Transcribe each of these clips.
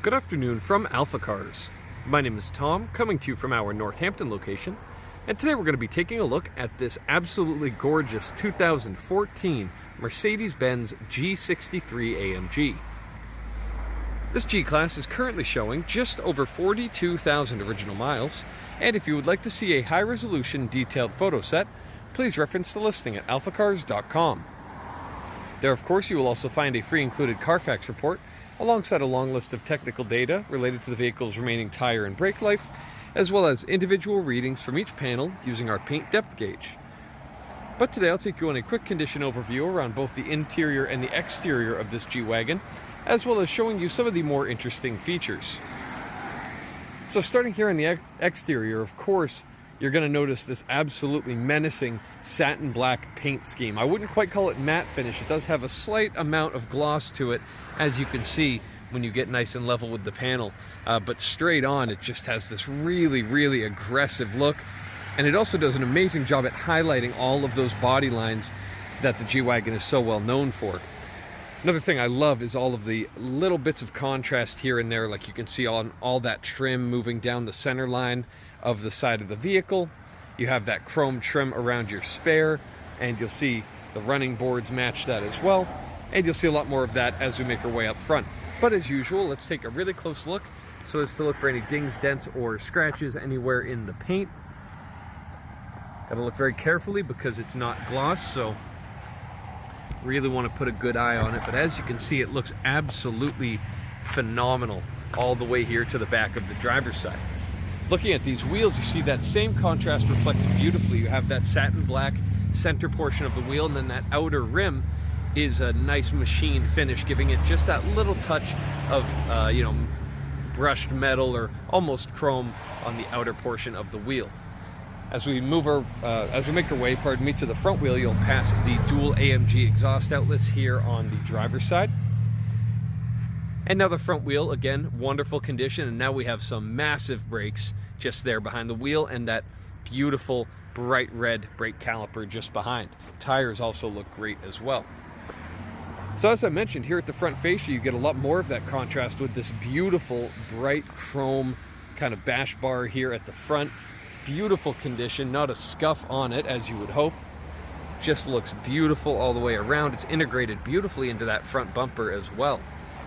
Good afternoon from AlphaCars. My name is Tom, coming to you from our Northampton location, and today we're going to be taking a look at this absolutely gorgeous 2014 Mercedes-Benz G63 AMG. This G-Class is currently showing just over 42,000 original miles, and if you would like to see a high-resolution detailed photo set, please reference the listing at alphacars.com. There, of course, you will also find a free included Carfax report, alongside a long list of technical data related to the vehicle's remaining tire and brake life, as well as individual readings from each panel using our paint depth gauge. But today I'll take you on a quick condition overview around both the interior and the exterior of this G-Wagon, as well as showing you some of the more interesting features. So starting here on the exterior, of course, you're going to notice this absolutely menacing satin black paint scheme. I wouldn't quite call it matte finish. It does have a slight amount of gloss to it, as you can see when you get nice and level with the panel. But straight on, it just has this really aggressive look. And it also does an amazing job at highlighting all of those body lines that the G-Wagon is so well known for. Another thing I love is all of the little bits of contrast here and there, like you can see on all that trim moving down the center line of the side of the vehicle. You have that chrome trim around your spare, and you'll see the running boards match that as well, and you'll see a lot more of that as we make our way up front. But as usual, let's take a really close look so as to look for any dings, dents, or scratches anywhere in the paint. Gotta look very carefully because it's not gloss, so really want to put a good eye on it. But as you can see, it looks absolutely phenomenal all the way here to the back of the driver's side. Looking at these wheels, you see that same contrast reflected beautifully. You have that satin black center portion of the wheel, and then that outer rim is a nice machine finish, giving it just that little touch of brushed metal or almost chrome on the outer portion of the wheel. As we make our way, to the front wheel, you'll pass the dual AMG exhaust outlets here on the driver's side. And now the front wheel, again, wonderful condition, and now we have some massive brakes just there behind the wheel, and that beautiful bright red brake caliper just behind. The tires also look great as well. So as I mentioned, here at the front fascia, you get a lot more of that contrast with this beautiful bright chrome kind of bash bar here at the front. Beautiful condition, not a scuff on it, as you would hope. Just looks beautiful all the way around. It's integrated beautifully into that front bumper as well.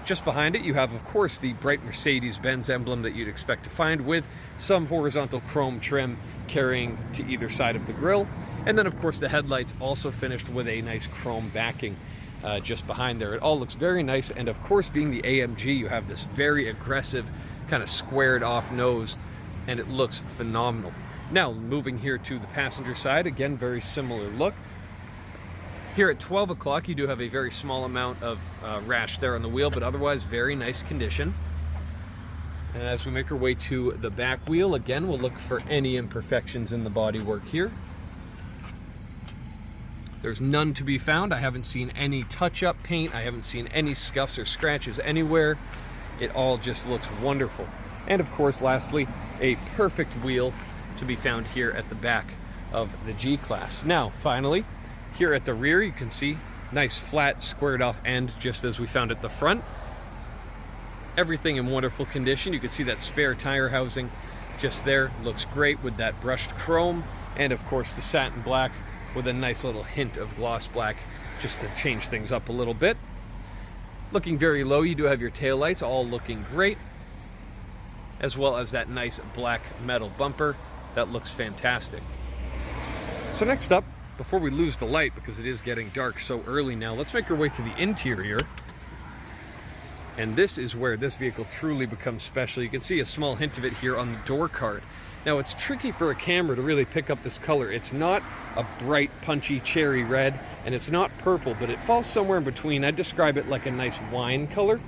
Just behind it, you have, of course, the bright Mercedes-Benz emblem that you'd expect to find, with some horizontal chrome trim carrying to either side of the grille. And then, of course, the headlights also finished with a nice chrome backing just behind there. It all looks very nice, and of course, being the AMG, you have this very aggressive, kind of squared off nose, and it looks phenomenal. Now, moving here to the passenger side, again, very similar look. Here at 12 o'clock, you do have a very small amount of rash there on the wheel, but otherwise very nice condition. And as we make our way to the back wheel, again, we'll look for any imperfections in the bodywork here. There's none to be found. I haven't seen any touch-up paint. I haven't seen any scuffs or scratches anywhere. It all just looks wonderful. And of course, lastly, a perfect wheel to be found here at the back of the G-Class. Now, finally, here at the rear, you can see nice flat squared off end, just as we found at the front. Everything in wonderful condition. You can see that spare tire housing just there. Looks great with that brushed chrome, and of course the satin black with a nice little hint of gloss black just to change things up a little bit. Looking very low, you do have your taillights all looking great, as well as that nice black metal bumper that looks fantastic. So next up, before we lose the light, because it is getting dark so early now, let's make our way to the interior. And this is where this vehicle truly becomes special. You can see a small hint of it here on the door card. Now, it's tricky for a camera to really pick up this color. It's not a bright, punchy cherry red, and it's not purple, but it falls somewhere in between. I'd describe it like a nice wine color,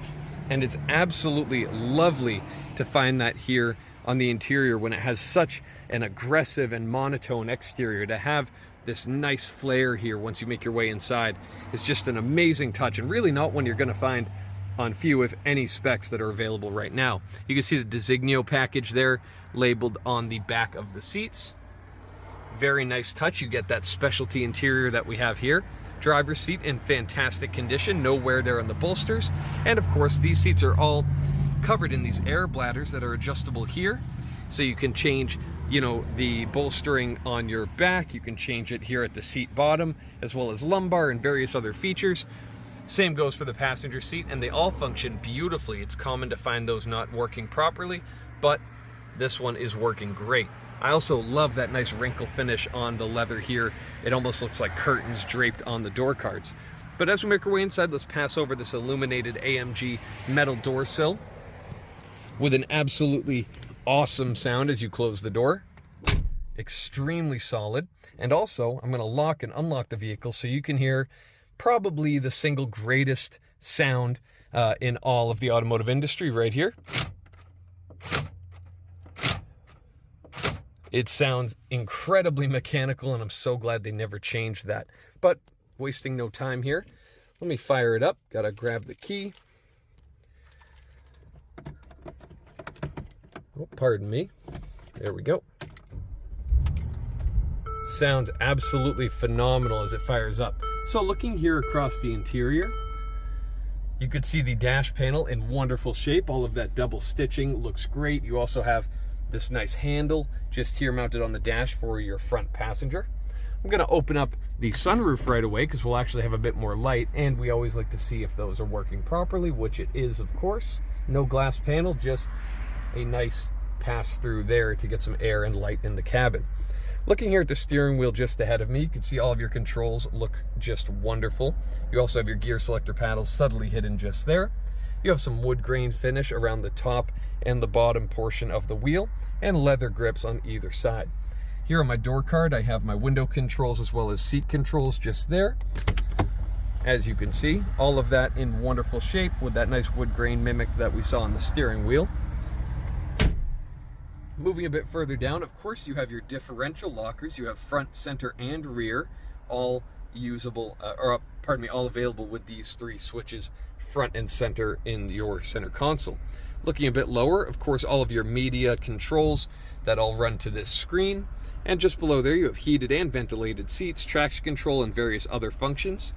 and it's absolutely lovely to find that here on the interior when it has such an aggressive and monotone exterior. To have this nice flare here once you make your way inside is just an amazing touch, and really not one you're going to find on few, if any, specs that are available right now. You can see the Designo package there labeled on the back of the seats. Very nice touch. You get that specialty interior that we have here. Driver's seat in fantastic condition, no wear there on the bolsters. And of course, these seats are all covered in these air bladders that are adjustable here. So you can change, you know, the bolstering on your back. You can change it here at the seat bottom, as well as lumbar and various other features. Same goes for the passenger seat, and they all function beautifully. It's common to find those not working properly, but this one is working great. I also love that nice wrinkle finish on the leather here. It almost looks like curtains draped on the door cards. But as we make our way inside, let's pass over this illuminated AMG metal door sill with an absolutely awesome sound as you close the door. Extremely solid. And also, I'm going to lock and unlock the vehicle so you can hear probably the single greatest sound in all of the automotive industry right here. It sounds incredibly mechanical, and I'm so glad they never changed that. But wasting no time here, let me fire it up. Gotta grab the key. Oh, pardon me. There we go. Sounds absolutely phenomenal as it fires up. So looking here across the interior, you could see the dash panel in wonderful shape. All of that double stitching looks great. You also have this nice handle just here mounted on the dash for your front passenger. I'm going to open up the sunroof right away because we'll actually have a bit more light, and we always like to see if those are working properly, which it is, of course. No glass panel, just a nice pass through there to get some air and light in the cabin. Looking here at the steering wheel just ahead of me, you can see all of your controls look just wonderful. You also have your gear selector paddles subtly hidden just there. You have some wood grain finish around the top and the bottom portion of the wheel, and leather grips on either side. Here on my door card, I have my window controls as well as seat controls just there. As you can see, all of that in wonderful shape with that nice wood grain mimic that we saw on the steering wheel. Moving a bit further down, of course, you have your differential lockers. You have front, center, and rear, all usable, all available with these three switches, front and center in your center console. Looking a bit lower, of course, all of your media controls that all run to this screen. And just below there, you have heated and ventilated seats, traction control, and various other functions.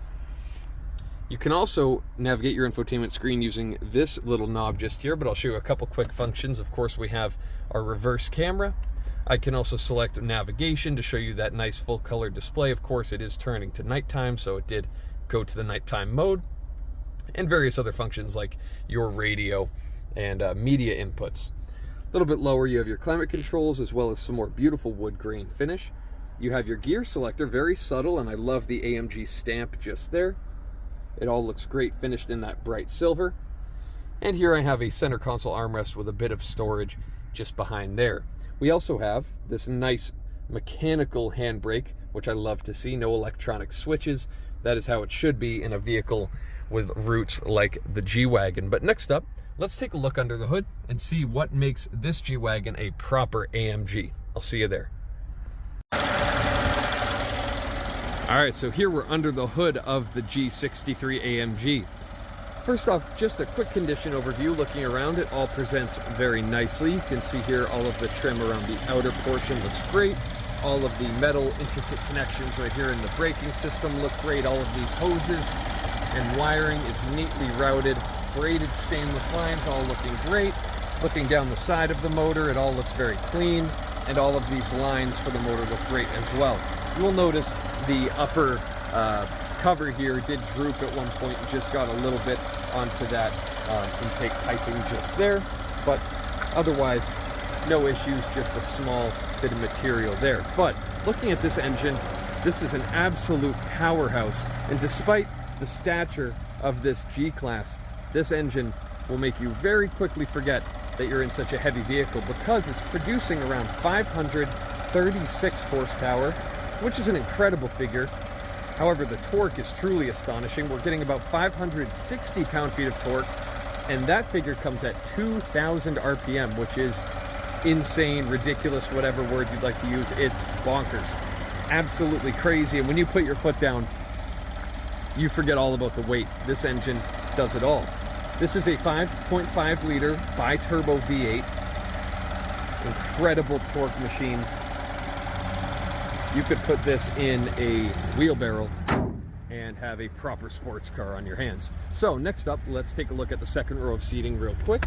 You can also navigate your infotainment screen using this little knob just here, but I'll show you a couple quick functions. Of course, we have our reverse camera. I can also select navigation to show you that nice full color display. Of course, it is turning to nighttime, so it did go to the nighttime mode. And various other functions like your radio and media inputs. A little bit lower, you have your climate controls as well as some more beautiful wood grain finish. You have your gear selector, very subtle, and I love the AMG stamp just there. It all looks great, finished in that bright silver. And here I have a center console armrest with a bit of storage just behind there. We also have this nice mechanical handbrake, which I love to see. No electronic switches. That is how it should be in a vehicle with roots like the G-Wagon. But next up, let's take a look under the hood and see what makes this G-Wagon a proper AMG. I'll see you there. All right, so here we're under the hood of the G63 AMG. First off, just a quick condition overview. Looking around, it all presents very nicely. You can see here all of the trim around the outer portion looks great. All of the metal intricate connections right here in the braking system look great. All of these hoses and wiring is neatly routed. Braided stainless lines all looking great. Looking down the side of the motor, it all looks very clean. And all of these lines for the motor look great as well. You will notice the upper cover here did droop at one point and just got a little bit onto that intake piping just there, but otherwise no issues, just a small bit of material there. But looking at this engine, this is an absolute powerhouse, and despite the stature of this G-Class, this engine will make you very quickly forget that you're in such a heavy vehicle because it's producing around 536 horsepower, which is an incredible figure. However, the torque is truly astonishing. We're getting about 560 pound-feet of torque, and that figure comes at 2,000 RPM, which is insane, ridiculous, whatever word you'd like to use. It's bonkers. Absolutely crazy. And when you put your foot down, you forget all about the weight. This engine does it all. This is a 5.5 liter bi-turbo V8. Incredible torque machine. You could put this in a wheelbarrow and have a proper sports car on your hands. So next up, let's take a look at the second row of seating real quick.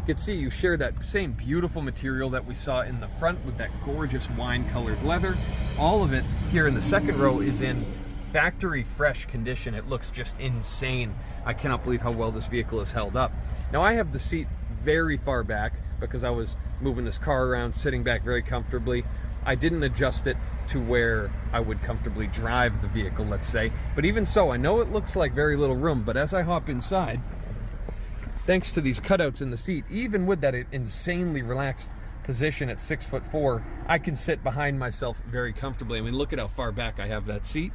You can see you share that same beautiful material that we saw in the front with that gorgeous wine-colored leather. All of it here in the second row is in factory fresh condition. It looks just insane. I cannot believe how well this vehicle is held up. Now I have the seat very far back because I was moving this car around, sitting back very comfortably. I didn't adjust it to where I would comfortably drive the vehicle, let's say. But even so, I know it looks like very little room, but as I hop inside, thanks to these cutouts in the seat, even with that insanely relaxed position at 6'4", I can sit behind myself very comfortably. I mean, look at how far back I have that seat.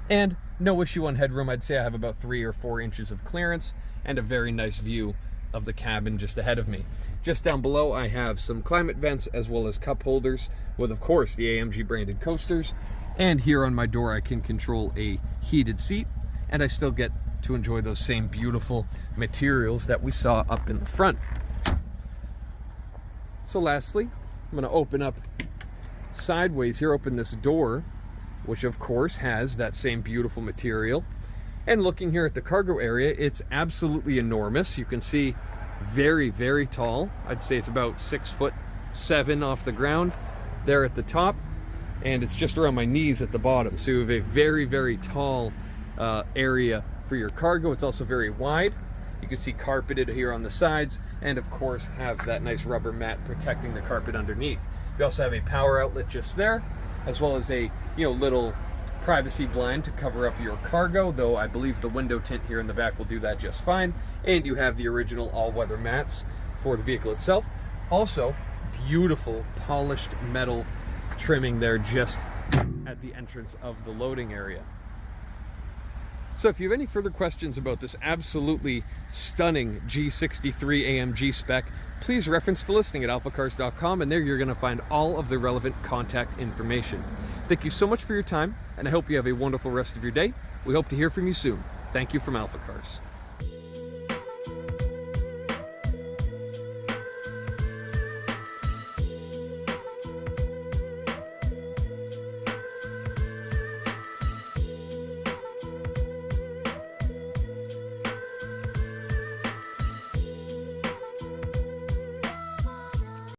And no issue on headroom. I'd say I have about 3 or 4 inches of clearance and a very nice view of the cabin just ahead of me. Just down below, I have some climate vents as well as cup holders with, of course, the AMG branded coasters. And here on my door, I can control a heated seat, and I still get to enjoy those same beautiful materials that we saw up in the front. So lastly, I'm going to open up sideways here, open this door, which of course has that same beautiful material. And looking here at the cargo area, it's absolutely enormous. You can see very, very tall. I'd say it's about 6'7" off the ground there at the top, and it's just around my knees at the bottom. So you have a very, very tall area for your cargo. It's also very wide. You can see carpeted here on the sides, and of course have that nice rubber mat protecting the carpet underneath. You also have a power outlet just there, as well as a little privacy blind to cover up your cargo, though I believe the window tint here in the back will do that just fine. And you have the original all-weather mats for the vehicle itself. Also, beautiful polished metal trimming there just at the entrance of the loading area. So if you have any further questions about this absolutely stunning G63 AMG spec, please reference the listing at alphacars.com, and there you're going to find all of the relevant contact information. Thank you so much for your time, and I hope you have a wonderful rest of your day. We hope to hear from you soon. Thank you from AlphaCars.